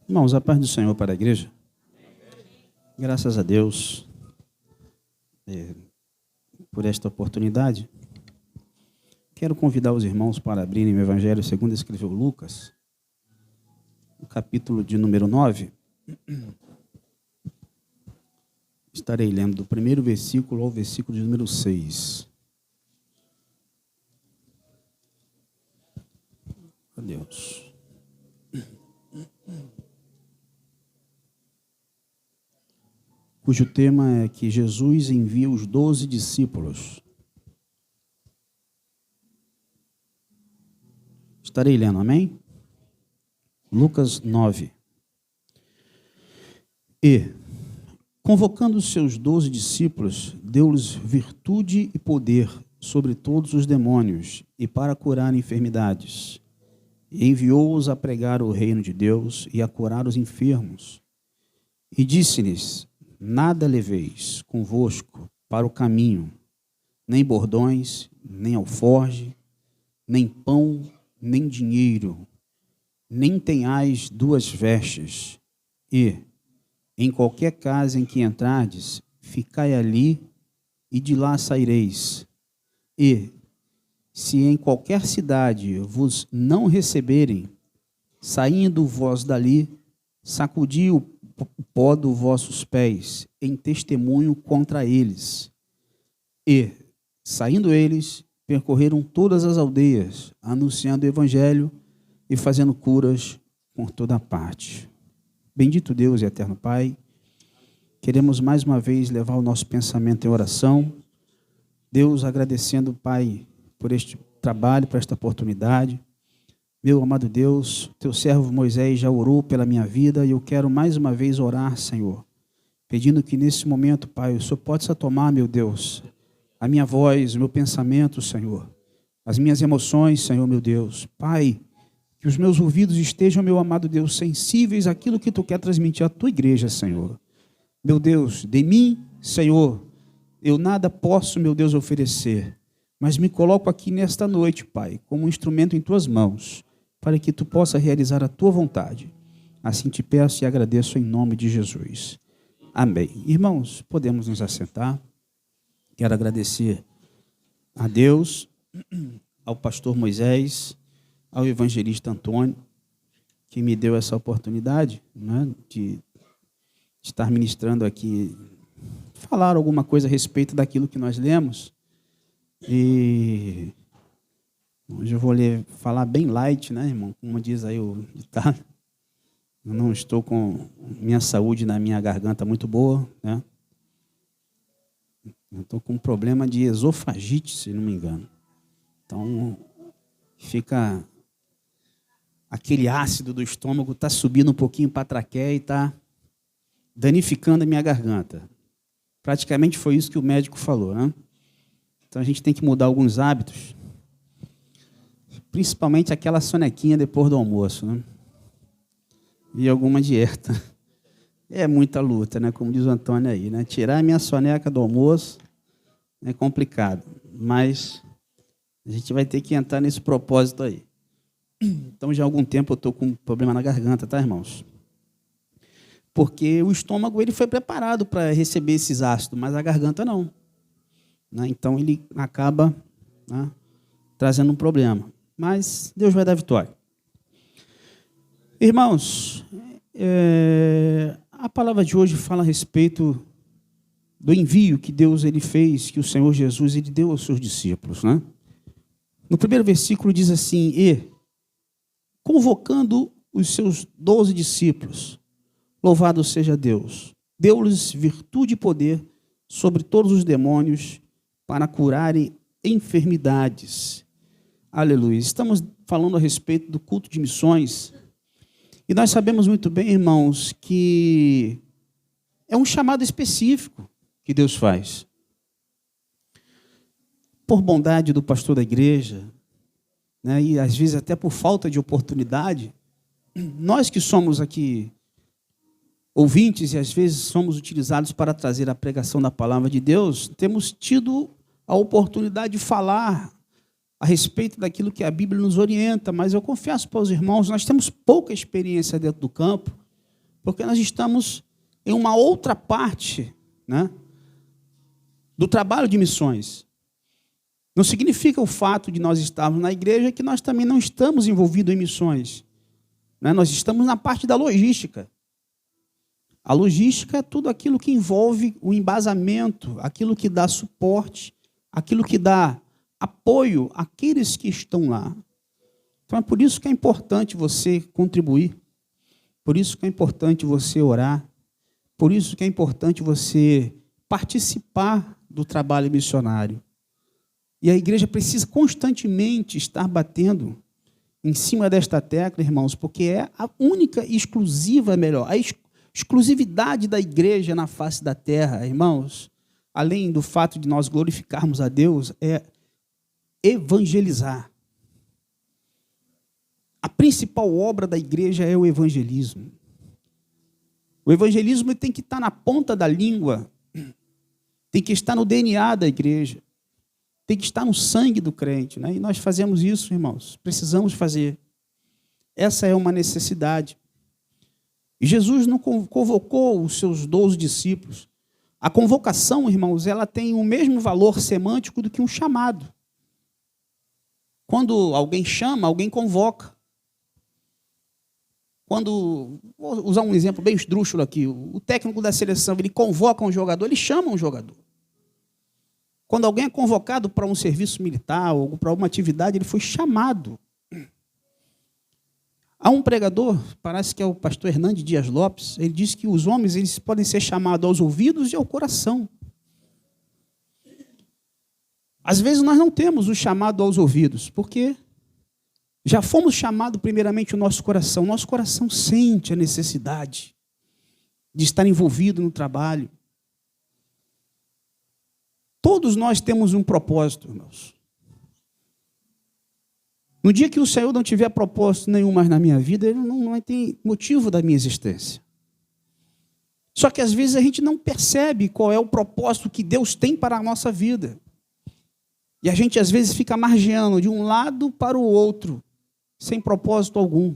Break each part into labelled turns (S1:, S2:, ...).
S1: Irmãos, a paz do Senhor para a igreja. Graças a Deus por esta oportunidade. Quero convidar os irmãos para abrirem o Evangelho segundo escreveu Lucas, no capítulo de número 9. Estarei lendo do primeiro versículo ao versículo de número 6. Deus. Cujo tema é que Jesus envia os 12 discípulos. Estarei lendo, amém? Lucas 9. E, convocando os seus 12 discípulos, deu-lhes virtude e poder sobre todos os demônios e para curar enfermidades. E enviou-os a pregar o reino de Deus e a curar os enfermos. E disse-lhes: nada leveis convosco para o caminho, nem bordões, nem alforge, nem pão, nem dinheiro, nem tenhais 2 vestes. E, em qualquer casa em que entrardes, ficai ali e de lá saireis. E, se em qualquer cidade vos não receberem, saindo vós dali, sacudi o pó dos vossos pés em testemunho contra eles. E, saindo eles, percorreram todas as aldeias, anunciando o evangelho e fazendo curas por toda parte. Bendito Deus e eterno Pai, queremos mais uma vez levar o nosso pensamento em oração. Deus, agradecendo, Pai, por este trabalho, por esta oportunidade. Meu amado Deus, teu servo Moisés já orou pela minha vida e eu quero mais uma vez orar, Senhor, pedindo que nesse momento, Pai, o Senhor possa tomar, meu Deus, a minha voz, o meu pensamento, Senhor, as minhas emoções, Senhor, meu Deus. Pai, que os meus ouvidos estejam, meu amado Deus, sensíveis àquilo que tu quer transmitir à tua igreja, Senhor. Meu Deus, de mim, Senhor, eu nada posso, meu Deus, oferecer, mas me coloco aqui nesta noite, Pai, como um instrumento em tuas mãos, para que tu possa realizar a tua vontade. Assim te peço e agradeço em nome de Jesus. Amém. Irmãos, podemos nos assentar. Quero agradecer a Deus, ao pastor Moisés, ao evangelista Antônio, que me deu essa oportunidade, né, de estar ministrando aqui, falar alguma coisa a respeito daquilo que nós lemos. E hoje eu vou falar bem light, né, irmão? Como diz aí o ditado. Eu não estou com minha saúde na minha garganta muito boa, né? Eu estou com um problema de esofagite, se não me engano. Então, fica aquele ácido do estômago, está subindo um pouquinho para a traqueia e está danificando a minha garganta. Praticamente foi isso que o médico falou, né? Então, a gente tem que mudar alguns hábitos, principalmente aquela sonequinha depois do almoço, né? E alguma dieta. É muita luta, né? Como diz o Antônio aí, né? Tirar a minha soneca do almoço é complicado, mas a gente vai ter que entrar nesse propósito aí. Então, já há algum tempo eu estou com um problema na garganta, tá, irmãos? Porque o estômago ele foi preparado para receber esses ácidos, mas a garganta não, né? Então, ele acaba, né, trazendo um problema. Mas Deus vai dar vitória. Irmãos, a palavra de hoje fala a respeito do envio que Deus ele fez, que o Senhor Jesus ele deu aos seus discípulos, né? No primeiro versículo diz assim: e, convocando os seus 12 discípulos, louvado seja Deus, deu-lhes virtude e poder sobre todos os demônios para curarem enfermidades. Aleluia. Estamos falando a respeito do culto de missões. E nós sabemos muito bem, irmãos, que é um chamado específico que Deus faz. Por bondade do pastor da igreja, né, e às vezes até por falta de oportunidade, nós que somos aqui ouvintes e às vezes somos utilizados para trazer a pregação da palavra de Deus, temos tido a oportunidade de falar a respeito daquilo que a Bíblia nos orienta, mas eu confesso para os irmãos, nós temos pouca experiência dentro do campo, Porque nós estamos em uma outra parte, né, do trabalho de missões. Não significa o fato de nós estarmos na igreja que nós também não estamos envolvidos em missões. Né? Nós estamos na parte da logística. A logística é tudo aquilo que envolve o embasamento, aquilo que dá suporte, aquilo que dá apoio àqueles que estão lá. Então é por isso que é importante você contribuir, por isso que é importante você orar, por isso que é importante você participar do trabalho missionário. E a igreja precisa constantemente estar batendo em cima desta tecla, irmãos, porque é a única e exclusiva, melhor, a exclusividade da igreja na face da terra, irmãos, além do fato de nós glorificarmos a Deus, é evangelizar. A principal obra da igreja é o evangelismo. O evangelismo tem que estar na ponta da língua, tem que estar no DNA da igreja, tem que estar no sangue do crente, né? E nós fazemos isso, irmãos, precisamos fazer. Essa é uma necessidade. E Jesus não convocou os seus 12 discípulos. A convocação, irmãos, ela tem o mesmo valor semântico do que um chamado. Quando alguém chama, alguém convoca. Quando, vou usar um exemplo bem esdrúxulo aqui, o técnico da seleção, ele convoca um jogador, ele chama um jogador. Quando alguém é convocado para um serviço militar ou para uma atividade, ele foi chamado. Há um pregador, parece que é o pastor Hernandes Dias Lopes, ele diz que os homens eles podem ser chamados aos ouvidos e ao coração. Às vezes nós não temos o chamado aos ouvidos, porque já fomos chamados primeiramente o nosso coração. Nosso coração sente a necessidade de estar envolvido no trabalho. Todos nós temos um propósito, irmãos. No dia que o Senhor não tiver propósito nenhum mais na minha vida, ele não vai ter motivo da minha existência. Só que às vezes a gente não percebe qual é o propósito que Deus tem para a nossa vida. E a gente às vezes fica margeando de um lado para o outro, sem propósito algum.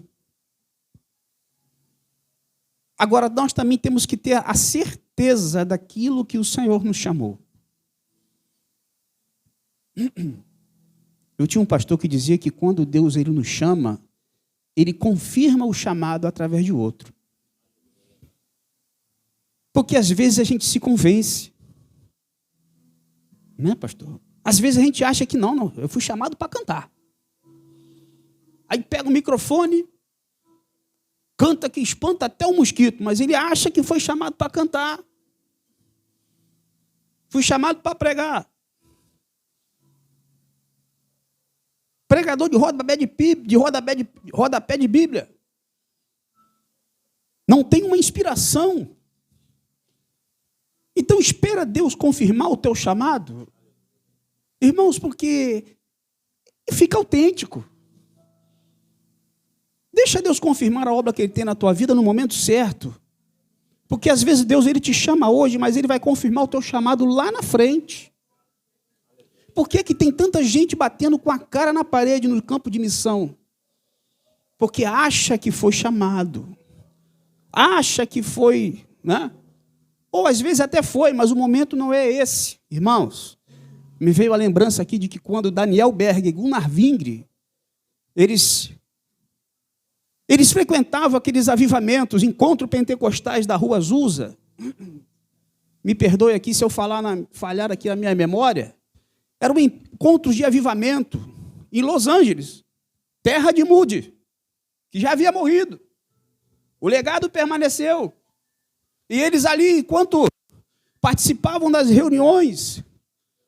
S1: Agora, nós também temos que ter a certeza daquilo que o Senhor nos chamou. Eu tinha um pastor que dizia que quando Deus ele nos chama, ele confirma o chamado através de outro. Porque às vezes a gente se convence. Né, pastor? Às vezes a gente acha que não, eu fui chamado para cantar. Aí pega o microfone, canta que espanta até o mosquito, mas ele acha que foi chamado para cantar. Fui chamado para pregar. Pregador de rodapé de Bíblia. Não tem uma inspiração. Então espera Deus confirmar o teu chamado. Irmãos, porque fica autêntico. Deixa Deus confirmar a obra que Ele tem na tua vida no momento certo. Porque às vezes Deus ele te chama hoje, mas Ele vai confirmar o teu chamado lá na frente. Por que que tem tanta gente batendo com a cara na parede no campo de missão? Porque acha que foi chamado. Acha que foi, né? Ou às vezes até foi, mas o momento não é esse. Irmãos, me veio a lembrança aqui de que quando Daniel Berg e Gunnar Vingre, eles frequentavam aqueles avivamentos, encontros pentecostais da Rua Azusa. Me perdoe aqui se eu falhar aqui a minha memória. Eram encontros de avivamento em Los Angeles, terra de Moody, que já havia morrido. O legado permaneceu. E eles ali, enquanto participavam das reuniões,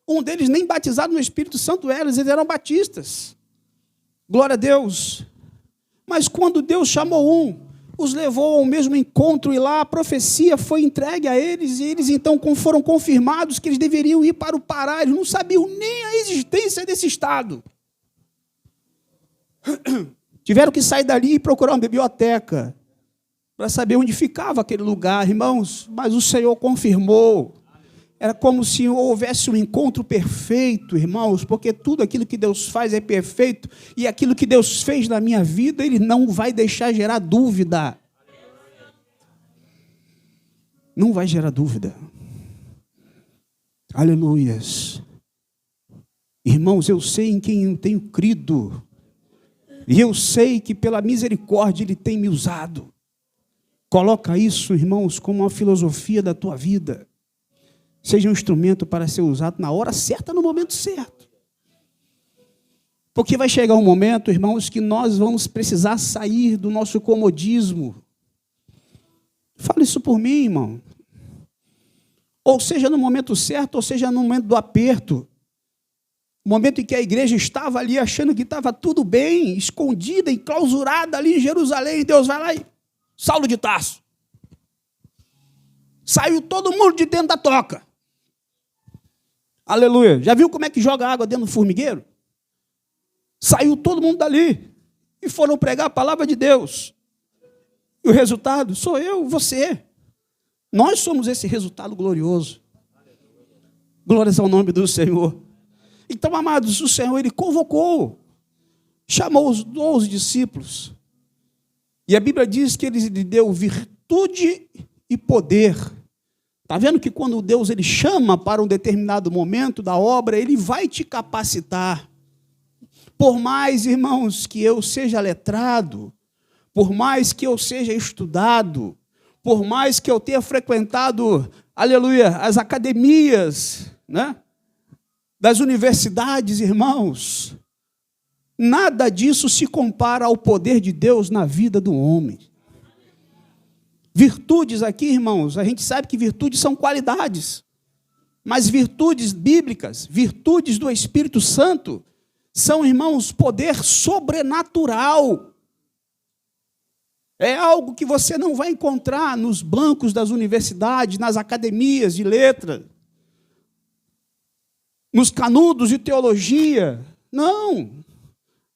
S1: um deles nem batizado no Espírito Santo era, eles eram batistas. Glória a Deus. Mas quando Deus chamou os levou ao mesmo encontro e lá a profecia foi entregue a eles e eles então foram confirmados que eles deveriam ir para o Pará. Eles não sabiam nem a existência desse estado. Tiveram que sair dali e procurar uma biblioteca para saber onde ficava aquele lugar, irmãos. Mas o Senhor confirmou. Era como se houvesse um encontro perfeito, irmãos, porque tudo aquilo que Deus faz é perfeito, e aquilo que Deus fez na minha vida, Ele não vai deixar gerar dúvida. não vai gerar dúvida. Aleluias. Irmãos, eu sei em quem eu tenho crido, e eu sei que pela misericórdia Ele tem me usado. Coloca isso, irmãos, como uma filosofia da tua vida. Seja um instrumento para ser usado na hora certa, no momento certo. Porque vai chegar um momento, irmãos, que nós vamos precisar sair do nosso comodismo. Fala isso por mim, irmão. Ou seja, no momento certo, ou seja, no momento do aperto. O momento em que a igreja estava ali achando que estava tudo bem, escondida, enclausurada ali em Jerusalém, Deus vai lá e Saulo de Tarso. Saiu todo mundo de dentro da toca. Aleluia. Já viu como é que joga água dentro do formigueiro? Saiu todo mundo dali e foram pregar a palavra de Deus. E o resultado sou eu, você. Nós somos esse resultado glorioso. Glórias ao nome do Senhor. Então, amados, o Senhor, Ele convocou, chamou os 12 discípulos. E a Bíblia diz que Ele lhe deu virtude e poder. Está vendo que quando Deus Ele chama para um determinado momento da obra, Ele vai te capacitar. Por mais, irmãos, que eu seja letrado, por mais que eu seja estudado, por mais que eu tenha frequentado, aleluia, as academias, né, das universidades, irmãos, nada disso se compara ao poder de Deus na vida do homem. Virtudes aqui, irmãos, a gente sabe que virtudes são qualidades, mas virtudes bíblicas, virtudes do Espírito Santo, são, irmãos, poder sobrenatural. É algo que você não vai encontrar nos bancos das universidades, nas academias de letras, nos canudos de teologia. Não.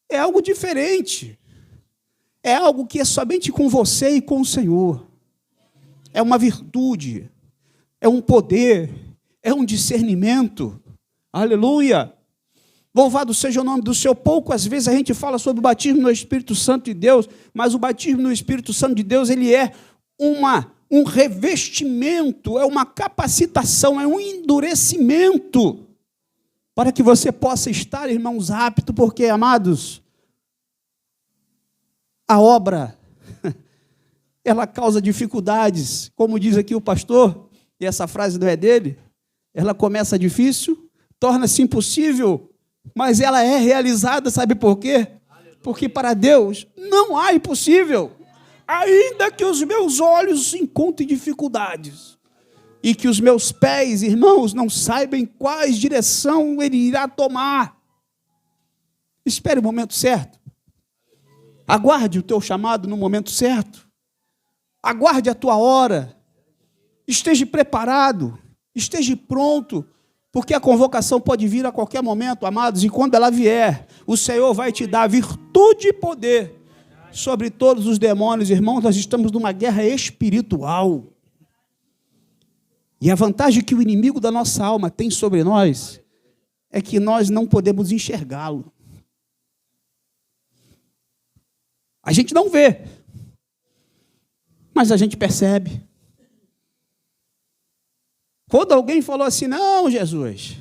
S1: É algo diferente. É algo que é somente com você e com o Senhor. É uma virtude, é um poder, é um discernimento. Aleluia. Louvado seja o nome do Senhor. Poucas vezes a gente fala sobre o batismo no Espírito Santo de Deus, mas o batismo no Espírito Santo de Deus, ele é um revestimento, é uma capacitação, é um endurecimento, para que você possa estar, irmãos, apto, porque, amados, a obra, ela causa dificuldades, como diz aqui o pastor, e essa frase não é dele, ela começa difícil, torna-se impossível, mas ela é realizada, sabe por quê? Porque para Deus não há impossível. Ainda que os meus olhos encontrem dificuldades e que os meus pés, irmãos, não saibam em qual direção Ele irá tomar. Espere o momento certo. Aguarde o teu chamado no momento certo. Aguarde a tua hora. Esteja preparado. Esteja pronto. Porque a convocação pode vir a qualquer momento, amados, e quando ela vier, o Senhor vai te dar virtude e poder sobre todos os demônios. Irmãos, nós estamos numa guerra espiritual. E a vantagem que o inimigo da nossa alma tem sobre nós é que nós não podemos enxergá-lo. A gente não vê, mas a gente percebe. Quando alguém falou assim, não, Jesus,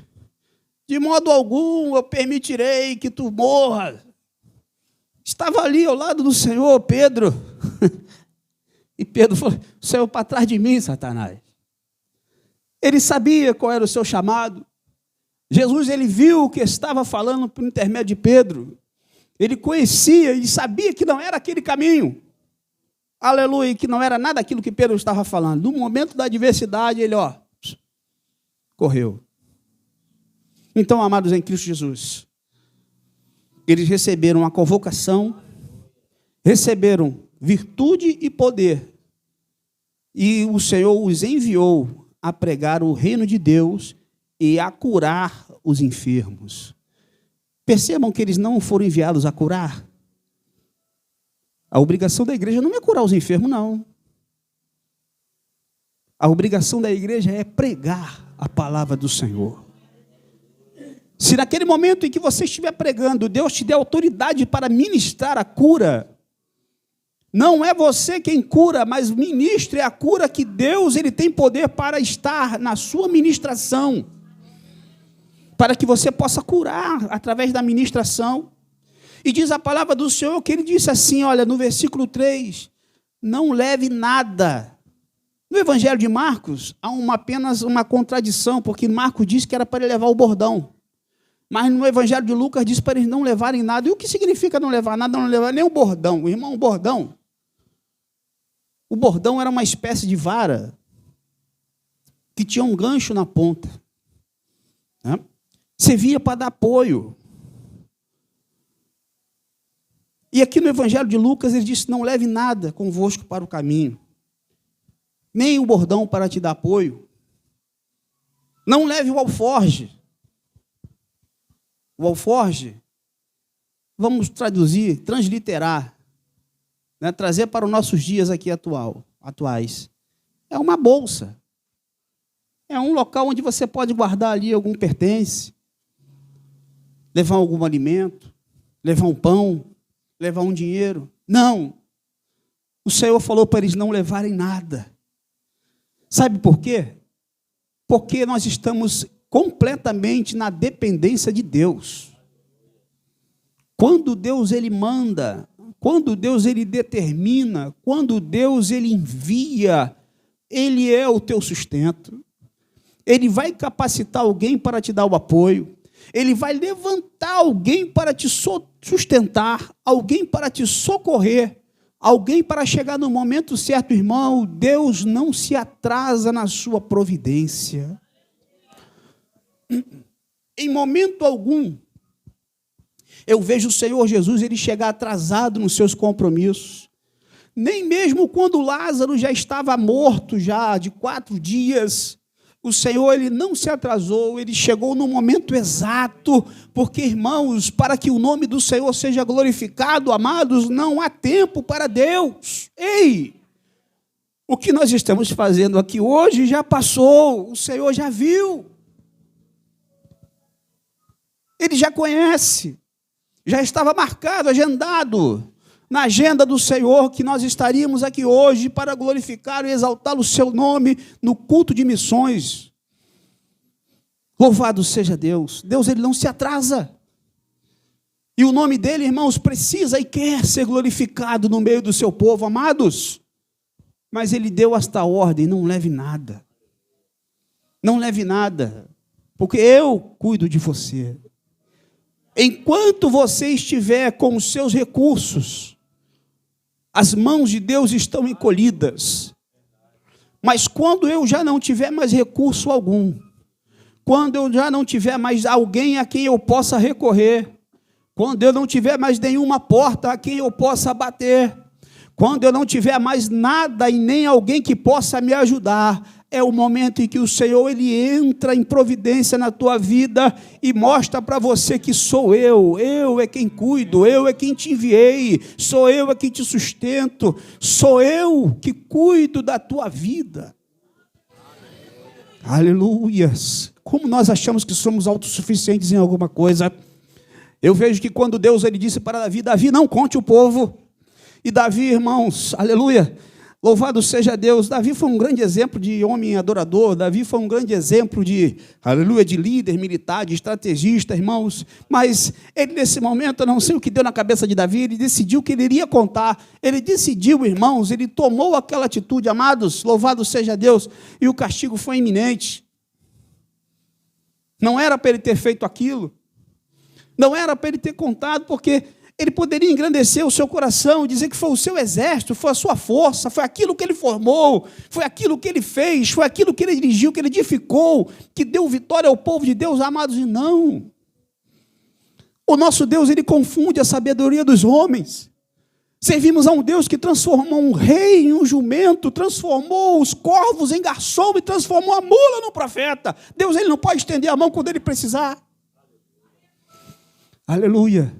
S1: de modo algum eu permitirei que tu morras. Estava ali ao lado do Senhor, Pedro. E Pedro falou, Senhor, para trás de mim, Satanás. Ele sabia qual era o seu chamado. Jesus, ele viu o que estava falando por intermédio de Pedro. Ele conhecia e sabia que não era aquele caminho. Aleluia, que não era nada aquilo que Pedro estava falando. No momento da adversidade, ele, correu. Então, amados em Cristo Jesus, eles receberam a convocação, receberam virtude e poder, e o Senhor os enviou a pregar o reino de Deus e a curar os enfermos. Percebam que eles não foram enviados a curar. A obrigação da igreja não é curar os enfermos, não. A obrigação da igreja é pregar a palavra do Senhor. Se naquele momento em que você estiver pregando, Deus te der autoridade para ministrar a cura, Não é você quem cura, mas ministre a cura que Deus ele tem poder para estar na sua ministração, para que você possa curar através da ministração. E diz a palavra do Senhor que ele disse assim, olha, no versículo 3, não leve nada. No Evangelho de Marcos, há apenas uma contradição, porque Marcos disse que era para ele levar o bordão. Mas no Evangelho de Lucas diz para eles não levarem nada. E o que significa não levar nada? Não levar nem o bordão. Irmão, o bordão era uma espécie de vara que tinha um gancho na ponta. Né? Servia para dar apoio. E aqui no Evangelho de Lucas ele disse, não leve nada convosco para o caminho. Nem o bordão para te dar apoio. Não leve o alforje. O alforje, vamos traduzir, transliterar, né? Trazer para os nossos dias aqui atuais. É uma bolsa. É um local onde você pode guardar ali algum pertence, levar algum alimento, levar um pão, levar um dinheiro. Não. O Senhor falou para eles não levarem nada. Sabe por quê? Porque nós estamos completamente na dependência de Deus. Quando Deus ele manda, quando Deus ele determina, quando Deus ele envia, ele é o teu sustento. Ele vai capacitar alguém para te dar o apoio. Ele vai levantar alguém para te sustentar, alguém para te socorrer, alguém para chegar no momento certo, irmão. Deus não se atrasa na sua providência. Em momento algum, eu vejo o Senhor Jesus ele chegar atrasado nos seus compromissos. Nem mesmo quando Lázaro já estava morto, já de 4 dias, o Senhor ele não se atrasou, ele chegou no momento exato, porque, irmãos, para que o nome do Senhor seja glorificado, amados, não há tempo para Deus. Ei! O que nós estamos fazendo aqui hoje já passou, o Senhor já viu. Ele já conhece, já estava marcado, agendado na agenda do Senhor que nós estaríamos aqui hoje para glorificar e exaltar o seu nome no culto de missões. Louvado seja Deus. Deus ele não se atrasa. E o nome dele, irmãos, precisa e quer ser glorificado no meio do seu povo, amados. Mas ele deu esta ordem, não leve nada. Não leve nada, porque eu cuido de você. Enquanto você estiver com os seus recursos, as mãos de Deus estão encolhidas. Mas quando eu já não tiver mais recurso algum, quando eu já não tiver mais alguém a quem eu possa recorrer, quando eu não tiver mais nenhuma porta a quem eu possa bater, quando eu não tiver mais nada e nem alguém que possa me ajudar, é o momento em que o Senhor ele entra em providência na tua vida e mostra para você que sou eu é quem cuido, eu é quem te enviei, sou eu é quem te sustento, sou eu que cuido da tua vida. Aleluias! Como nós achamos que somos autossuficientes em alguma coisa. Eu vejo que quando Deus ele disse para Davi, Davi, não conte o povo. E Davi, irmãos, aleluia, louvado seja Deus. Davi foi um grande exemplo de homem adorador. Davi foi um grande exemplo de, aleluia, de líder militar, de estrategista, irmãos. Mas ele, nesse momento, eu não sei o que deu na cabeça de Davi, ele decidiu que ele iria contar. Ele decidiu, irmãos, ele tomou aquela atitude, amados, louvado seja Deus. E o castigo foi iminente. Não era para ele ter feito aquilo. Não era para ele ter contado, porque ele poderia engrandecer o seu coração, dizer que foi o seu exército, foi a sua força, foi aquilo que ele formou, foi aquilo que ele fez, foi aquilo que ele dirigiu, que ele edificou, que deu vitória ao povo de Deus, amados, e não. O nosso Deus, ele confunde a sabedoria dos homens. Servimos a um Deus que transformou um rei em um jumento, transformou os corvos em garçom e transformou a mula no profeta. Deus, ele não pode estender a mão quando ele precisar. Aleluia.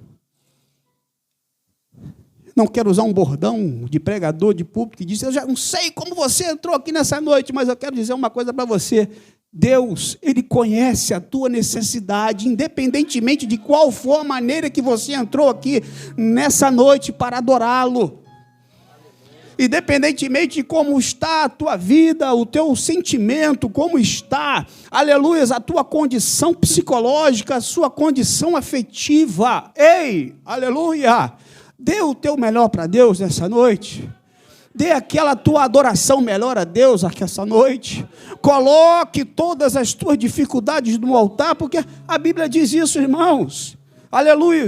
S1: Não quero usar um bordão de pregador, de público, que diz, eu já não sei como você entrou aqui nessa noite, mas eu quero dizer uma coisa para você. Deus, ele conhece a tua necessidade, independentemente de qual for a maneira que você entrou aqui nessa noite para adorá-lo. Independentemente de como está a tua vida, o teu sentimento, como está, aleluia, a tua condição psicológica, a sua condição afetiva. Ei, aleluia, dê o teu melhor para Deus nessa noite. Dê aquela tua adoração melhor a Deus aqui essa noite. Coloque todas as tuas dificuldades no altar, porque a Bíblia diz isso, irmãos. Aleluia.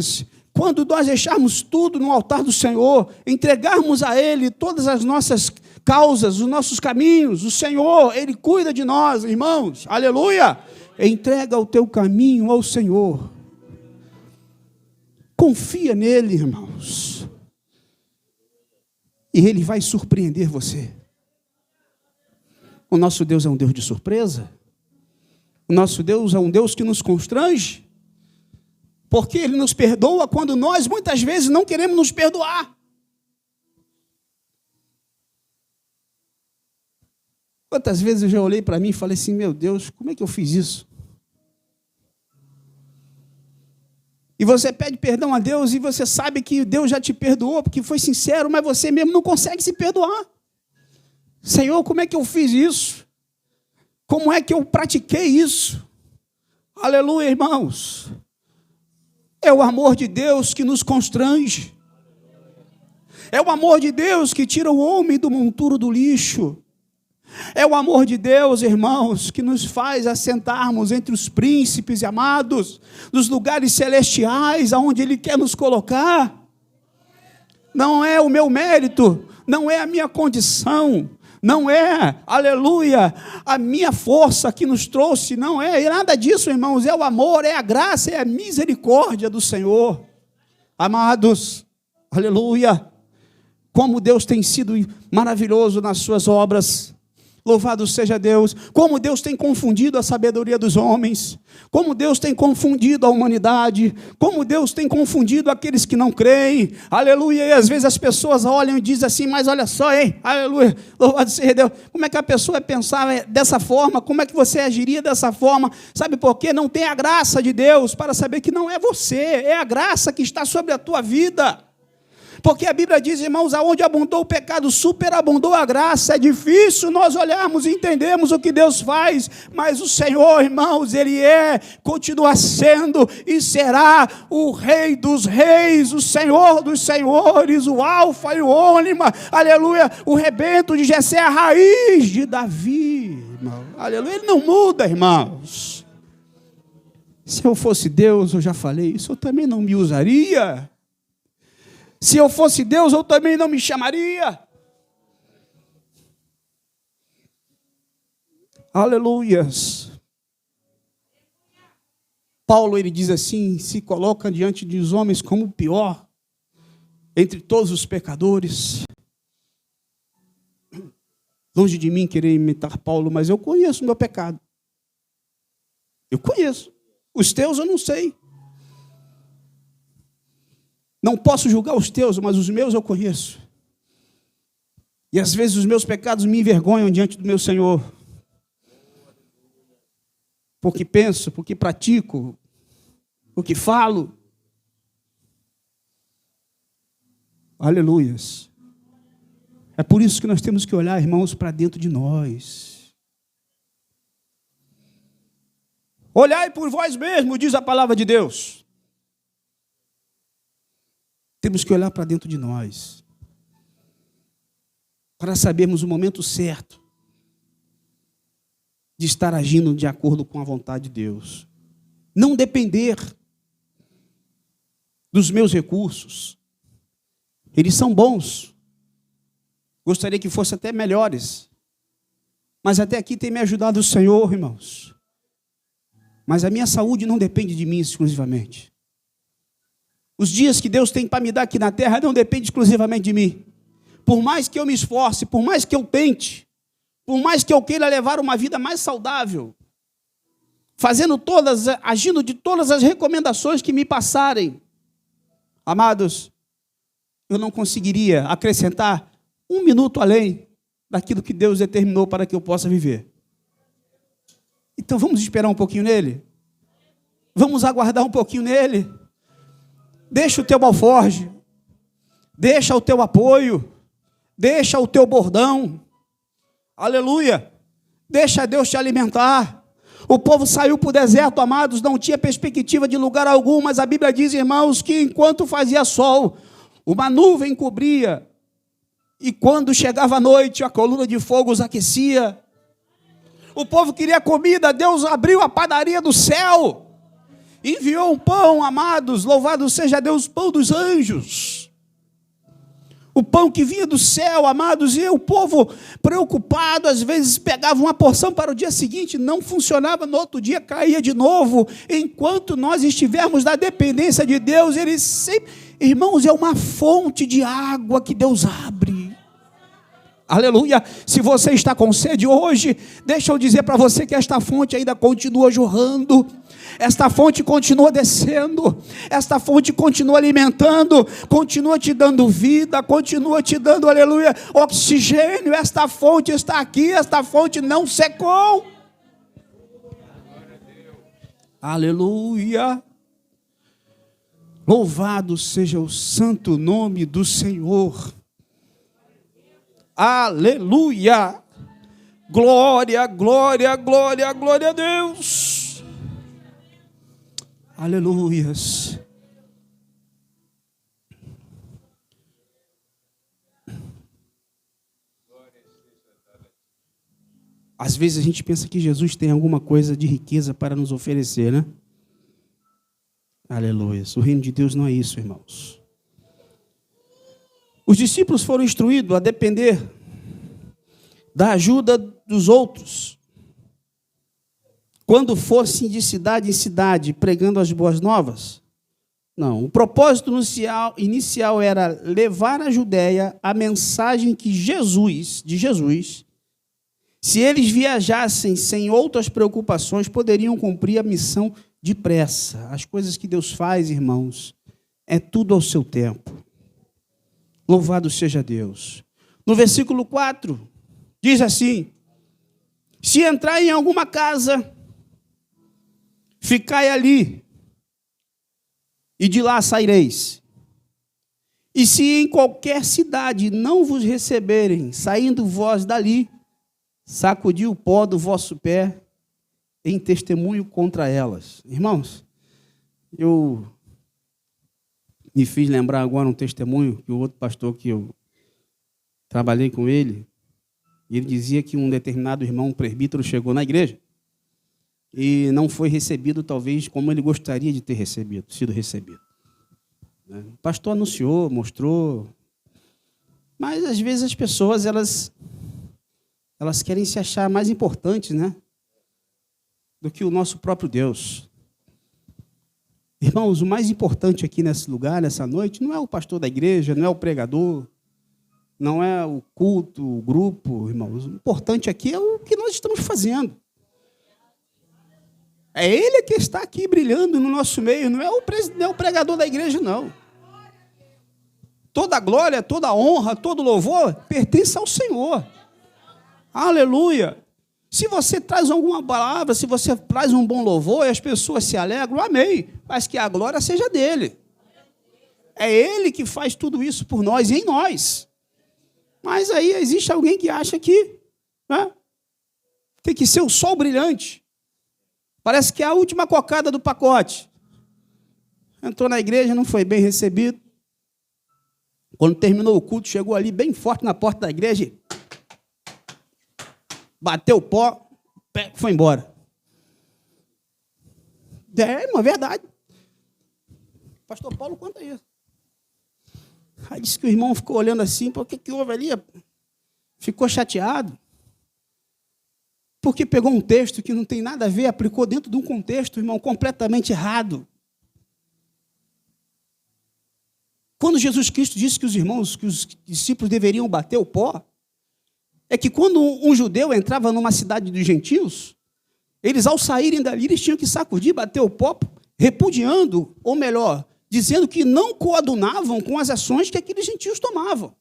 S1: Quando nós deixarmos tudo no altar do Senhor, entregarmos a Ele todas as nossas causas, os nossos caminhos, o Senhor, Ele cuida de nós, irmãos. Aleluia. Entrega o teu caminho ao Senhor. Confia nele, irmãos. E Ele vai surpreender você. O nosso Deus é um Deus de surpresa. O nosso Deus é um Deus que nos constrange. Porque Ele nos perdoa quando nós, muitas vezes, não queremos nos perdoar. Quantas vezes eu já olhei para mim e falei assim, meu Deus, como é que eu fiz isso? E você pede perdão a Deus e você sabe que Deus já te perdoou, porque foi sincero, mas você mesmo não consegue se perdoar. Senhor, como é que eu fiz isso? Como é que eu pratiquei isso? Aleluia, irmãos. É o amor de Deus que nos constrange. É o amor de Deus que tira o homem do monturo do lixo. É o amor de Deus, irmãos, que nos faz assentarmos entre os príncipes e amados, nos lugares celestiais, aonde Ele quer nos colocar. Não é o meu mérito, não é a minha condição, não é, aleluia, a minha força que nos trouxe, não é nada disso, irmãos, é o amor, é a graça, é a misericórdia do Senhor. Amados, aleluia, como Deus tem sido maravilhoso nas suas obras. Louvado seja Deus, como Deus tem confundido a sabedoria dos homens, como Deus tem confundido a humanidade, como Deus tem confundido aqueles que não creem, aleluia, e às vezes as pessoas olham e dizem assim, mas olha só, hein, aleluia, louvado seja Deus, como é que a pessoa pensava dessa forma, como é que você agiria dessa forma, sabe por quê? Não tem a graça de Deus para saber que não é você, é a graça que está sobre a tua vida. Porque a Bíblia diz, irmãos, aonde abundou o pecado, superabundou a graça. É difícil nós olharmos e entendermos o que Deus faz, mas o Senhor, irmãos, Ele continua sendo e será o Rei dos reis, o Senhor dos senhores, o Alfa e o Ônima, aleluia, o rebento de Jessé, a raiz de Davi, irmão. Aleluia, Ele não muda, irmãos. Se eu fosse Deus, eu já falei isso, eu também não me usaria. Se eu fosse Deus, eu também não me chamaria. Aleluias. Paulo, ele diz assim, se coloca diante dos homens como o pior, entre todos os pecadores. Longe de mim querer imitar Paulo, mas eu conheço o meu pecado. Eu conheço. Os teus eu não sei. Não posso julgar os teus, mas os meus eu conheço. E às vezes os meus pecados me envergonham diante do meu Senhor. Porque penso, porque pratico, porque falo. Aleluias. É por isso que nós temos que olhar, irmãos, para dentro de nós. Olhai por vós mesmos, diz a palavra de Deus. Temos que olhar para dentro de nós, para sabermos o momento certo de estar agindo de acordo com a vontade de Deus. Não depender dos meus recursos. Eles são bons. Gostaria que fossem até melhores. Mas até aqui tem me ajudado o Senhor, irmãos. Mas a minha saúde não depende de mim exclusivamente. Os dias que Deus tem para me dar aqui na terra não dependem exclusivamente de mim. Por mais que eu me esforce, por mais que eu tente, por mais que eu queira levar uma vida mais saudável, agindo de todas as recomendações que me passarem, amados, eu não conseguiria acrescentar um minuto além daquilo que Deus determinou para que eu possa viver. Então vamos esperar um pouquinho nele? Vamos aguardar um pouquinho nele? Deixa o teu alforje, deixa o teu apoio, Deixa o teu bordão. Aleluia. Deixa Deus te alimentar. O povo saiu para o deserto, amados, não tinha perspectiva de lugar algum, mas a Bíblia diz, irmãos, que enquanto fazia sol, uma nuvem cobria, e quando chegava a noite, a coluna de fogo os aquecia. O povo queria comida, Deus abriu a padaria do céu, enviou um pão, amados, louvado seja Deus, pão dos anjos. O pão que vinha do céu, amados, e o povo preocupado, às vezes pegava uma porção para o dia seguinte, não funcionava, no outro dia caía de novo. Enquanto nós estivermos na dependência de Deus, Ele sempre, irmãos, é uma fonte de água que Deus abre. Aleluia. Se você está com sede hoje, deixa eu dizer para você que esta fonte ainda continua jorrando. Esta fonte continua descendo, esta fonte continua alimentando, continua te dando vida, continua te dando, aleluia, oxigênio. Esta fonte está aqui, esta fonte não secou. Aleluia. Louvado seja o santo nome do Senhor. Aleluia. Glória, glória, glória, glória a Deus. Aleluias. Às vezes a gente pensa que Jesus tem alguma coisa de riqueza para nos oferecer, né? Aleluias. O reino de Deus não é isso, irmãos. Os discípulos foram instruídos a depender da ajuda dos outros. Quando fossem de cidade em cidade, pregando as boas novas? Não, o propósito inicial era levar à Judéia a mensagem de Jesus, se eles viajassem sem outras preocupações, poderiam cumprir a missão depressa. As coisas que Deus faz, irmãos, é tudo ao seu tempo. Louvado seja Deus. No versículo 4, diz assim: se entrar em alguma casa, ficai ali, e de lá saireis. E se em qualquer cidade não vos receberem, saindo vós dali, sacudi o pó do vosso pé em testemunho contra elas. Irmãos, eu me fiz lembrar agora um testemunho que o outro pastor que eu trabalhei com ele, ele dizia que um determinado irmão, um presbítero, chegou na igreja e não foi recebido, talvez, como ele gostaria de ter sido recebido. O pastor anunciou, mostrou, mas às vezes as pessoas, elas querem se achar mais importantes, né, do que o nosso próprio Deus. Irmãos, o mais importante aqui nesse lugar, nessa noite, não é o pastor da igreja, não é o pregador, não é o culto, o grupo, irmãos. O importante aqui é o que nós estamos fazendo. É Ele que está aqui brilhando no nosso meio, não é o pregador da igreja, não. Toda a glória, toda a honra, todo louvor pertence ao Senhor. Aleluia. Se você traz alguma palavra, se você traz um bom louvor e as pessoas se alegram, amém. Mas que a glória seja dele. É Ele que faz tudo isso por nós e em nós. Mas aí existe alguém que acha que, né, tem que ser o sol brilhante. Parece que é a última cocada do pacote. Entrou na igreja, não foi bem recebido. Quando terminou o culto, chegou ali bem forte na porta da igreja e bateu o pó, foi embora. É uma verdade. O pastor Paulo conta isso. Aí disse que o irmão ficou olhando assim, por que houve ali? Ficou chateado. Porque pegou um texto que não tem nada a ver, aplicou dentro de um contexto, irmão, completamente errado. Quando Jesus Cristo disse que os discípulos deveriam bater o pó, é que quando um judeu entrava numa cidade dos gentios, eles, ao saírem dali, eles tinham que sacudir, bater o pó, repudiando, ou melhor, dizendo que não coadunavam com as ações que aqueles gentios tomavam.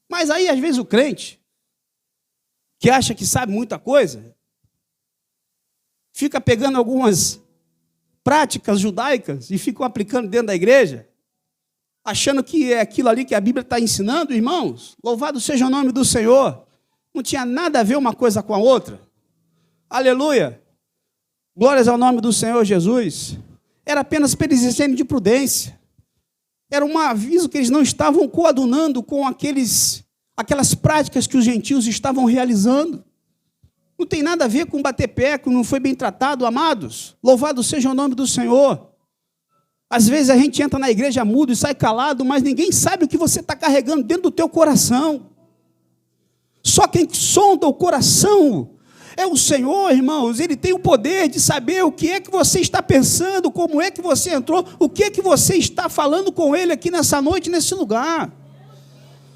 S1: Mas aí, às vezes, o crente, que acha que sabe muita coisa, fica pegando algumas práticas judaicas e ficam aplicando dentro da igreja, achando que é aquilo ali que a Bíblia está ensinando, irmãos. Louvado seja o nome do Senhor. Não tinha nada a ver uma coisa com a outra. Aleluia. Glórias ao nome do Senhor Jesus. Era apenas para eles exercerem de prudência. Era um aviso que eles não estavam coadunando com aquelas práticas que os gentios estavam realizando. Não tem nada a ver com bater pé, que não foi bem tratado, amados. Louvado seja o nome do Senhor. Às vezes a gente entra na igreja mudo e sai calado, mas ninguém sabe o que você está carregando dentro do teu coração. Só quem sonda o coração é o Senhor, irmãos. Ele tem o poder de saber o que é que você está pensando, como é que você entrou, o que é que você está falando com Ele aqui nessa noite, nesse lugar.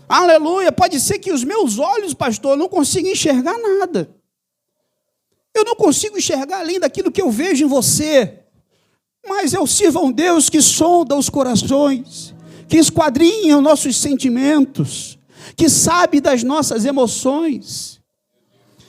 S1: Aleluia. Pode ser que os meus olhos, pastor, não consigam enxergar nada. Eu não consigo enxergar além daquilo que eu vejo em você. Mas eu sirvo a um Deus que sonda os corações, que esquadrinha os nossos sentimentos, que sabe das nossas emoções,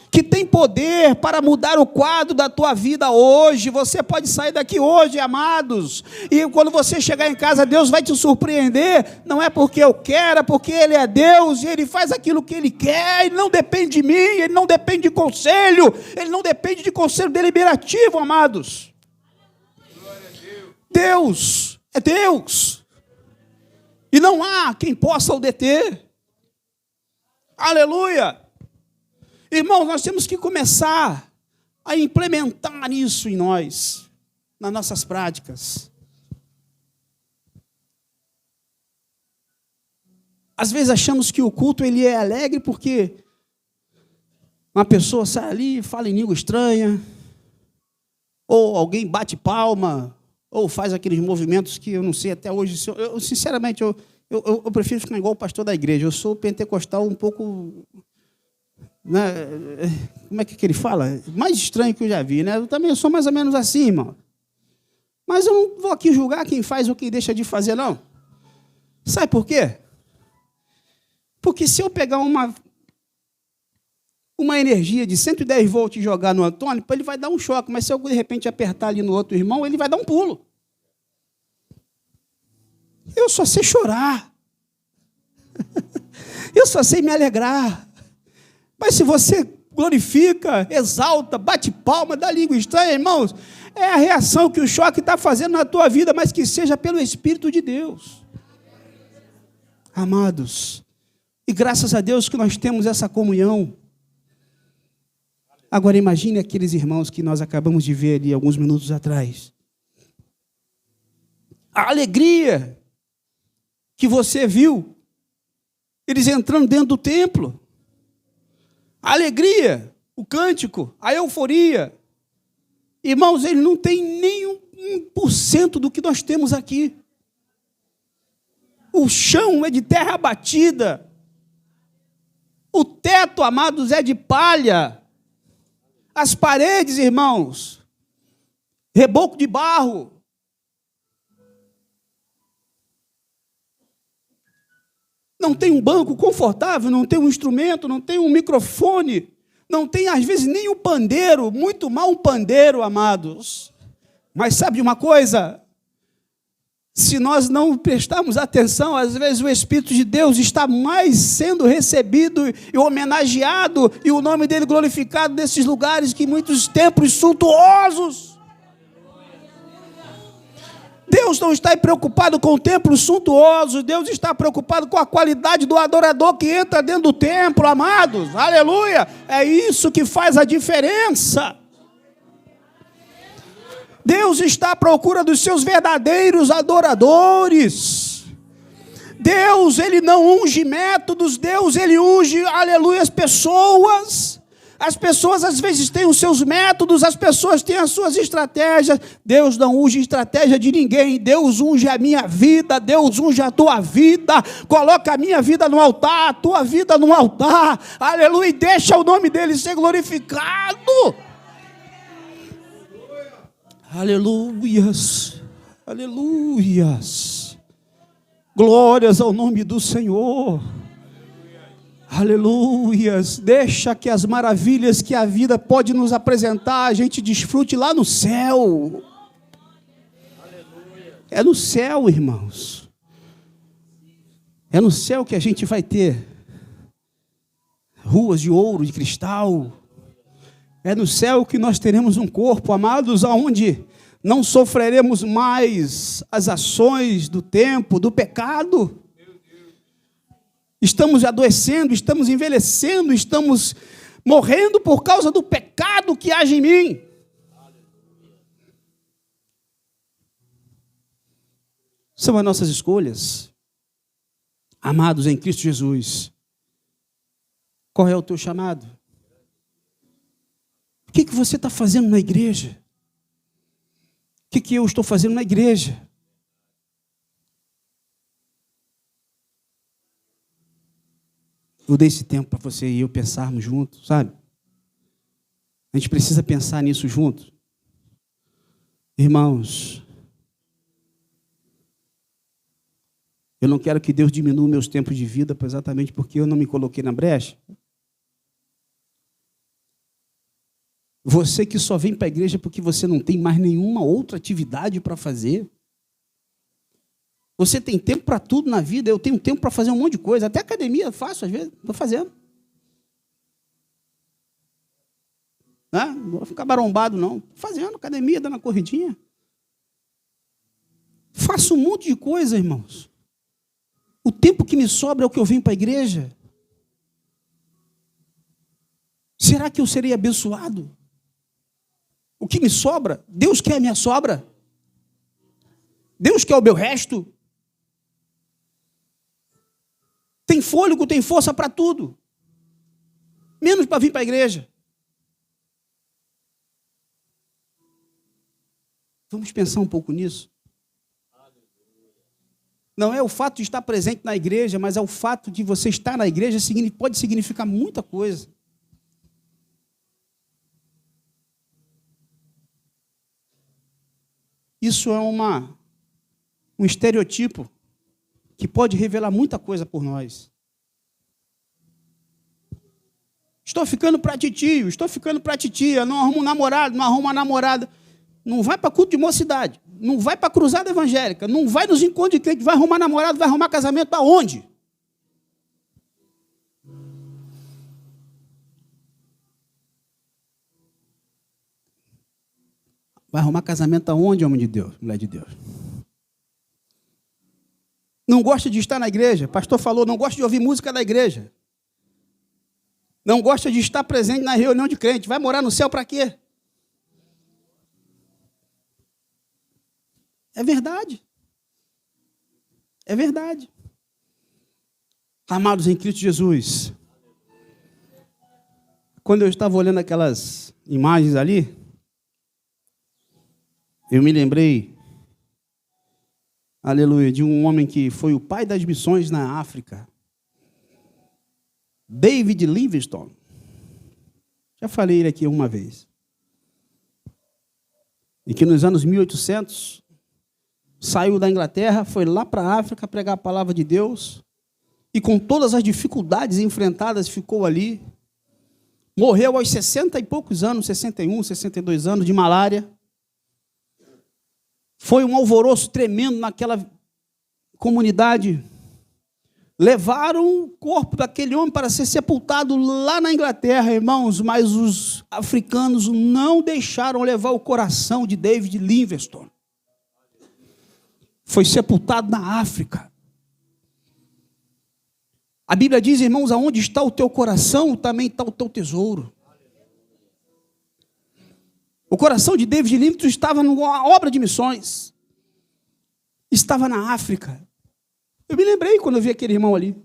S1: que tem poder para mudar o quadro da tua vida hoje. Você pode sair daqui hoje, amados, e quando você chegar em casa, Deus vai te surpreender. Não é porque eu quero, é porque Ele é Deus, e Ele faz aquilo que Ele quer. Ele não depende de mim, Ele não depende de conselho, Ele não depende de conselho deliberativo, amados. Deus é Deus, e não há quem possa o deter. Aleluia. Irmãos, nós temos que começar a implementar isso em nós, nas nossas práticas. Às vezes achamos que o culto ele é alegre porque uma pessoa sai ali e fala em língua estranha, ou alguém bate palma, ou faz aqueles movimentos que eu não sei até hoje. Sinceramente, eu prefiro ficar igual o pastor da igreja. Eu sou pentecostal um pouco... Né, como é que ele fala? Mais estranho que eu já vi, né? Eu também sou mais ou menos assim, irmão. Mas eu não vou aqui julgar quem faz ou quem deixa de fazer, não. Sabe por quê? Porque se eu pegar uma energia de 110 volts e jogar no Antônio, ele vai dar um choque, mas se eu de repente apertar ali no outro irmão, ele vai dar um pulo. Eu só sei chorar. Eu só sei me alegrar. Mas se você glorifica, exalta, bate palma, dá língua estranha, irmãos, é a reação que o choque está fazendo na tua vida, mas que seja pelo Espírito de Deus. Amados, e graças a Deus que nós temos essa comunhão. Agora imagine aqueles irmãos que nós acabamos de ver ali alguns minutos atrás. A alegria que você viu, eles entrando dentro do templo. A alegria, o cântico, a euforia. Irmãos, ele não tem nem 1% do que nós temos aqui. O chão é de terra batida. O teto, amados, é de palha. As paredes, irmãos, reboco de barro. Não tem um banco confortável, não tem um instrumento, não tem um microfone, não tem, às vezes, nem um pandeiro, muito mal um pandeiro, amados. Mas sabe de uma coisa? Se nós não prestarmos atenção, às vezes o Espírito de Deus está mais sendo recebido e homenageado, e o nome dele glorificado nesses lugares que muitos templos suntuosos. Deus não está preocupado com o templo suntuoso, Deus está preocupado com a qualidade do adorador que entra dentro do templo, amados. Aleluia! É isso que faz a diferença. Deus está à procura dos seus verdadeiros adoradores. Deus, ele não unge métodos, Deus, ele unge, aleluia, as pessoas. As pessoas às vezes têm os seus métodos, as pessoas têm as suas estratégias. Deus não unge estratégia de ninguém. Deus unge a minha vida, Deus unge a tua vida. Coloca a minha vida no altar, a tua vida no altar. Aleluia, e deixa o nome dele ser glorificado. Aleluias, aleluias. Glórias ao nome do Senhor. Aleluias, deixa que as maravilhas que a vida pode nos apresentar, a gente desfrute lá no céu. Aleluia. É no céu, irmãos. É no céu que a gente vai ter ruas de ouro, de cristal. É no céu que nós teremos um corpo, amados, aonde não sofreremos mais as ações do tempo, do pecado. Estamos adoecendo, estamos envelhecendo, estamos morrendo por causa do pecado que age em mim. São as nossas escolhas. Amados em Cristo Jesus, qual é o teu chamado? O que você está fazendo na igreja? O que eu estou fazendo na igreja? Eu dei esse tempo para você e eu pensarmos juntos, sabe? A gente precisa pensar nisso juntos. Irmãos, eu não quero que Deus diminua meus tempos de vida exatamente porque eu não me coloquei na brecha. Você que só vem para a igreja porque você não tem mais nenhuma outra atividade para fazer. Você tem tempo para tudo na vida, eu tenho tempo para fazer um monte de coisa. Até academia eu faço, às vezes, estou fazendo. Não vou ficar barombado, não. Estou fazendo academia, dando uma corridinha. Faço um monte de coisa, irmãos. O tempo que me sobra é o que eu venho para a igreja. Será que eu serei abençoado? O que me sobra? Deus quer a minha sobra? Deus quer o meu resto? Tem fôlego, tem força para tudo. Menos para vir para a igreja. Vamos pensar um pouco nisso. Não é o fato de estar presente na igreja, mas é o fato de você estar na igreja pode significar muita coisa. Isso é um estereotipo que pode revelar muita coisa por nós. Estou ficando para titio, estou ficando para titia, não arrumo um namorado, não arrumo uma namorada. Não vai para culto de mocidade, não vai para cruzada evangélica, não vai nos encontros de crente, vai arrumar namorado, vai arrumar casamento aonde? Vai arrumar casamento aonde, homem de Deus, mulher de Deus? Não gosta de estar na igreja, o pastor falou, não gosta de ouvir música na igreja. Não gosta de estar presente na reunião de crente, vai morar no céu para quê? É verdade. É verdade. Amados em Cristo Jesus, quando eu estava olhando aquelas imagens ali, eu me lembrei, aleluia, de um homem que foi o pai das missões na África, David Livingstone. Já falei ele aqui uma vez. E que nos anos 1800, saiu da Inglaterra, foi lá para a África pregar a palavra de Deus, e com todas as dificuldades enfrentadas, ficou ali. Morreu aos 60 e poucos anos, 61, 62 anos, de malária. Foi um alvoroço tremendo naquela comunidade. Levaram o corpo daquele homem para ser sepultado lá na Inglaterra, irmãos, mas os africanos não deixaram levar o coração de David Livingstone. Foi sepultado na África. A Bíblia diz, irmãos, aonde está o teu coração, também está o teu tesouro. O coração de David Livingstone estava numa obra de missões. Estava na África. Eu me lembrei quando eu vi aquele irmão ali.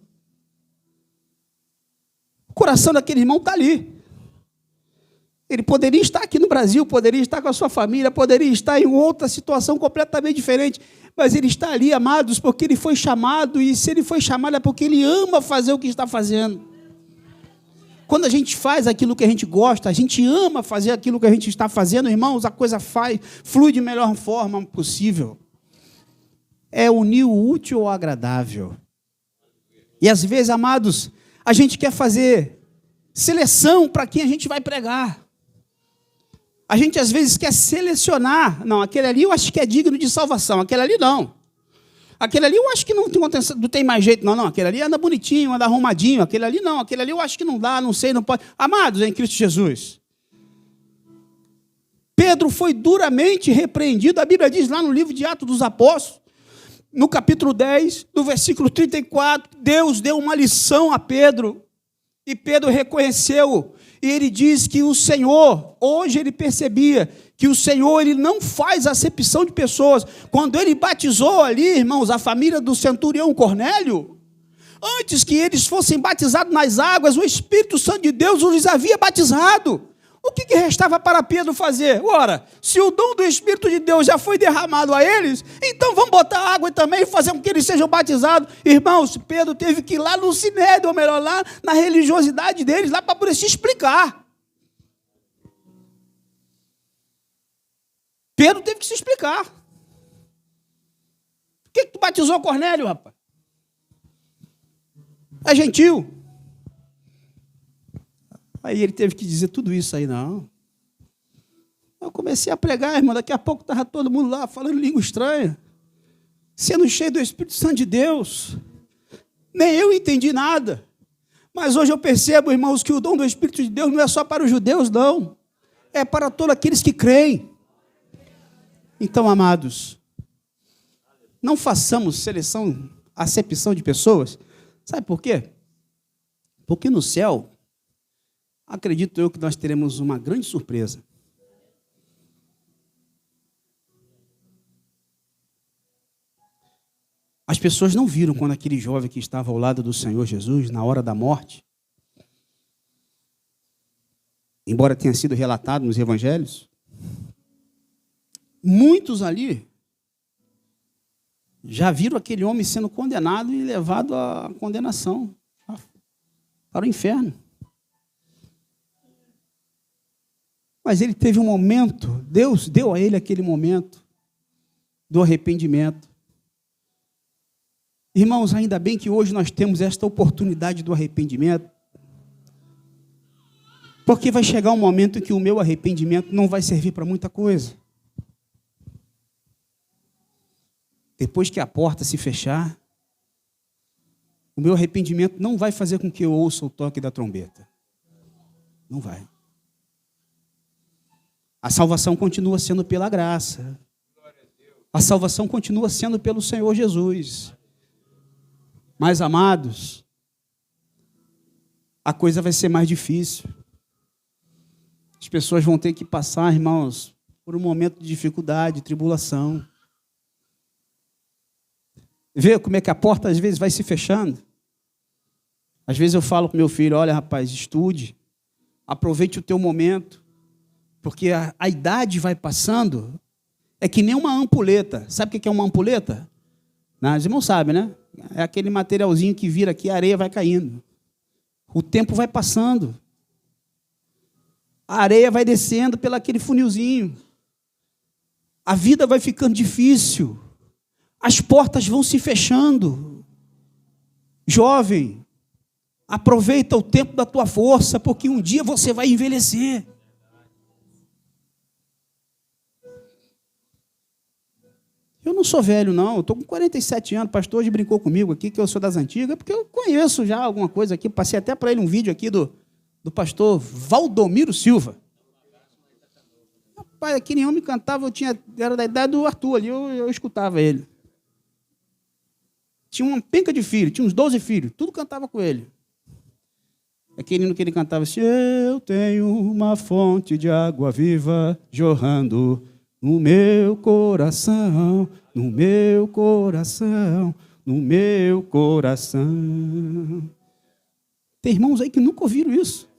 S1: O coração daquele irmão está ali. Ele poderia estar aqui no Brasil, poderia estar com a sua família, poderia estar em outra situação completamente diferente, mas ele está ali, amados, porque ele foi chamado, e se ele foi chamado é porque ele ama fazer o que está fazendo. Quando a gente faz aquilo que a gente gosta, a gente ama fazer aquilo que a gente está fazendo, irmãos, a coisa flui de melhor forma possível. É unir o útil ao agradável. E às vezes, amados, a gente quer fazer seleção para quem a gente vai pregar. A gente às vezes quer selecionar. Não, aquele ali eu acho que é digno de salvação, aquele ali não. Aquele ali eu acho que não tem mais jeito, não. Aquele ali anda bonitinho, anda arrumadinho. Aquele ali não, aquele ali eu acho que não dá, não sei, não pode. Amados em Cristo Jesus, Pedro foi duramente repreendido. A Bíblia diz lá no livro de Atos dos Apóstolos, no capítulo 10, no versículo 34, Deus deu uma lição a Pedro, e Pedro reconheceu, e ele diz que o Senhor, hoje ele percebia, que o Senhor ele não faz acepção de pessoas. Quando ele batizou ali, irmãos, a família do centurião Cornélio, antes que eles fossem batizados nas águas, o Espírito Santo de Deus os havia batizado. O que restava para Pedro fazer? Ora, se o dom do Espírito de Deus já foi derramado a eles, então vamos botar água também e fazer com que eles sejam batizados. Irmãos, Pedro teve que ir lá no Sinédrio, ou melhor, lá na religiosidade deles, lá para poder se explicar. Pedro teve que se explicar. Por que tu batizou Cornélio, rapaz? É gentil. Aí ele teve que dizer tudo isso aí, não. Eu comecei a pregar, irmão, daqui a pouco estava todo mundo lá falando língua estranha, sendo cheio do Espírito Santo de Deus. Nem eu entendi nada. Mas hoje eu percebo, irmãos, que o dom do Espírito de Deus não é só para os judeus, não. É para todos aqueles que creem. Então, amados, não façamos acepção de pessoas. Sabe por quê? Porque no céu, acredito eu que nós teremos uma grande surpresa. As pessoas não viram quando aquele jovem que estava ao lado do Senhor Jesus, na hora da morte, embora tenha sido relatado nos evangelhos, muitos ali já viram aquele homem sendo condenado e levado à condenação, para o inferno. Mas ele teve um momento, Deus deu a ele aquele momento do arrependimento. Irmãos, ainda bem que hoje nós temos esta oportunidade do arrependimento, porque vai chegar um momento em que o meu arrependimento não vai servir para muita coisa. Depois que a porta se fechar, o meu arrependimento não vai fazer com que eu ouça o toque da trombeta. Não vai. A salvação continua sendo pela graça. A salvação continua sendo pelo Senhor Jesus. Mas, amados, a coisa vai ser mais difícil. As pessoas vão ter que passar, irmãos, por um momento de dificuldade, de tribulação. Vê como é que a porta às vezes vai se fechando. Às vezes eu falo para o meu filho, olha rapaz, estude, aproveite o teu momento, porque a idade vai passando, é que nem uma ampulheta. Sabe o que é uma ampulheta? Os irmãos sabem, né? É aquele materialzinho que vira aqui, a areia vai caindo. O tempo vai passando. A areia vai descendo pelo aquele funilzinho. A vida vai ficando difícil. As portas vão se fechando. Jovem, aproveita o tempo da tua força, porque um dia você vai envelhecer. Eu não sou velho, não. Eu estou com 47 anos. O pastor hoje brincou comigo aqui, que eu sou das antigas, porque eu conheço já alguma coisa aqui. Passei até para ele um vídeo aqui do pastor Valdomiro Silva. Rapaz, aquele homem cantava, era da idade do Arthur ali, eu escutava ele. Tinha uma penca de filhos, tinha uns 12 filhos, tudo cantava com ele. Aquele hino que ele cantava assim, eu tenho uma fonte de água viva jorrando no meu coração, no meu coração, no meu coração. Tem irmãos aí que nunca ouviram isso.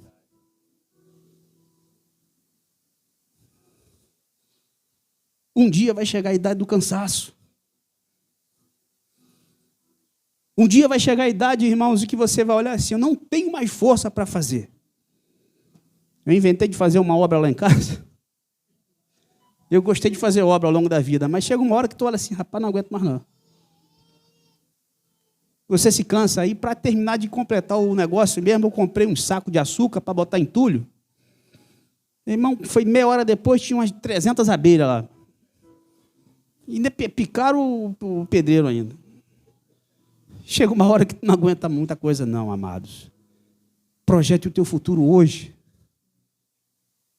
S1: Um dia vai chegar a idade do cansaço. Um dia vai chegar a idade, irmãos, em que você vai olhar assim, eu não tenho mais força para fazer. Eu inventei de fazer uma obra lá em casa. Eu gostei de fazer obra ao longo da vida, mas chega uma hora que tu olha assim, rapaz, não aguento mais não. Você se cansa aí, para terminar de completar o negócio mesmo, eu comprei um saco de açúcar para botar entulho. Irmão, foi meia hora depois, tinha umas 300 abelhas lá. E ainda picaram o pedreiro ainda. Chega uma hora que tu não aguenta muita coisa não, amados. Projete o teu futuro hoje.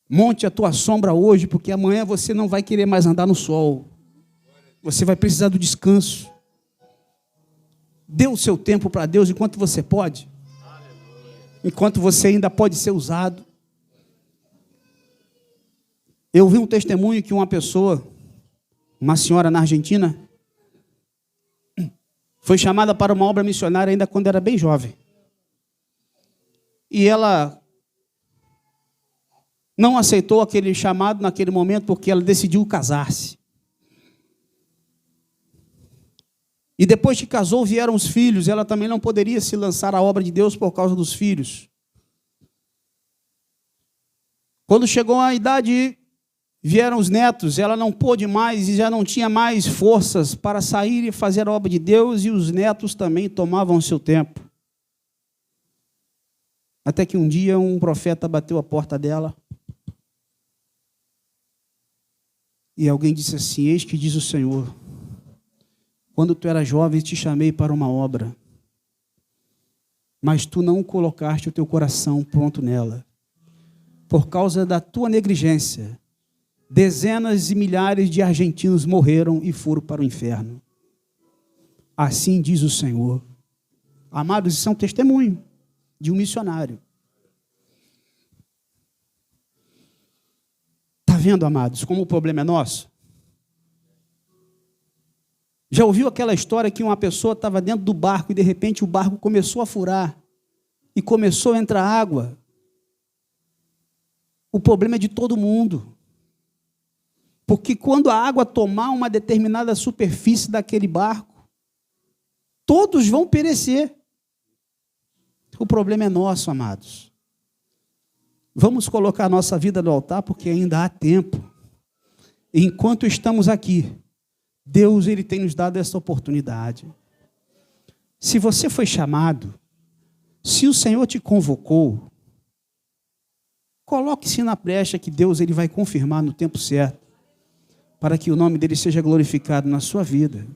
S1: Monte a tua sombra hoje, porque amanhã você não vai querer mais andar no sol. Você vai precisar do descanso. Dê o seu tempo para Deus enquanto você pode. Enquanto você ainda pode ser usado. Eu vi um testemunho que uma pessoa, uma senhora na Argentina, foi chamada para uma obra missionária ainda quando era bem jovem. E ela não aceitou aquele chamado naquele momento porque ela decidiu casar-se. E depois que casou, vieram os filhos. Ela também não poderia se lançar à obra de Deus por causa dos filhos. Quando chegou a idade, vieram os netos. Ela não pôde mais e já não tinha mais forças para sair e fazer a obra de Deus. E os netos também tomavam o seu tempo. Até que um dia um profeta bateu a porta dela. E alguém disse assim: eis que diz o Senhor, quando tu eras jovem, te chamei para uma obra, mas tu não colocaste o teu coração pronto nela. Por causa da tua negligência, dezenas e milhares de argentinos morreram e foram para o inferno. Assim diz o Senhor. Amados, isso é um testemunho de um missionário. Está vendo, amados, como o problema é nosso? Já ouviu aquela história que uma pessoa estava dentro do barco e de repente o barco começou a furar e começou a entrar água? O problema é de todo mundo. Porque quando a água tomar uma determinada superfície daquele barco, todos vão perecer. O problema é nosso, amados. Vamos colocar a nossa vida no altar porque ainda há tempo. E enquanto estamos aqui, Deus ele tem nos dado essa oportunidade. Se você foi chamado, se o Senhor te convocou, coloque-se na brecha que Deus ele vai confirmar no tempo certo, para que o nome dele seja glorificado na sua vida.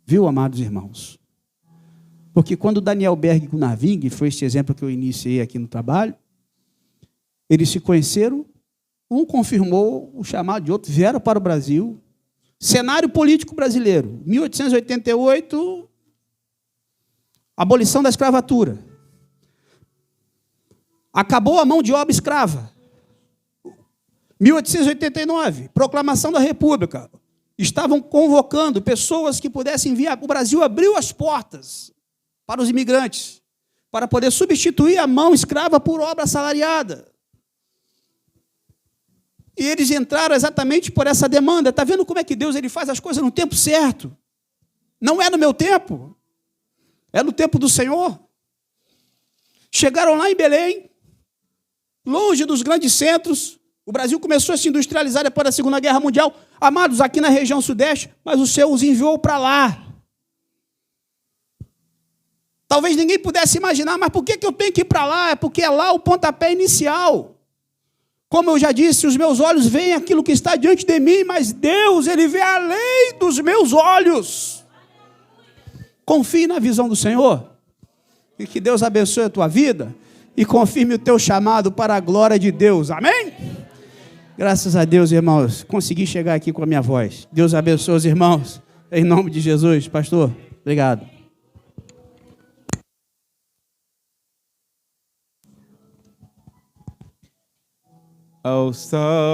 S1: Viu, amados irmãos? Porque quando Daniel Berg com Narving, foi este exemplo que eu iniciei aqui no trabalho, eles se conheceram, um confirmou o chamado de outro, vieram para o Brasil. Cenário político brasileiro, 1888, abolição da escravatura. Acabou a mão de obra escrava. 1889, proclamação da República. Estavam convocando pessoas que pudessem vir. O Brasil abriu as portas para os imigrantes, para poder substituir a mão escrava por obra assalariada. E eles entraram exatamente por essa demanda. Está vendo como é que Deus ele faz as coisas no tempo certo? Não é no meu tempo, é no tempo do Senhor. Chegaram lá em Belém, longe dos grandes centros. O Brasil começou a se industrializar depois da Segunda Guerra Mundial. Amados, aqui na região sudeste, mas o Senhor os enviou para lá. Talvez ninguém pudesse imaginar, mas por que eu tenho que ir para lá? É porque é lá o pontapé inicial. Como eu já disse, os meus olhos veem aquilo que está diante de mim, mas Deus, ele vê além dos meus olhos. Confie na visão do Senhor. E que Deus abençoe a tua vida e confirme o teu chamado para a glória de Deus. Amém? Graças a Deus, irmãos, consegui chegar aqui com a minha voz. Deus abençoe os irmãos. Em nome de Jesus. Pastor, obrigado.
S2: Ao sol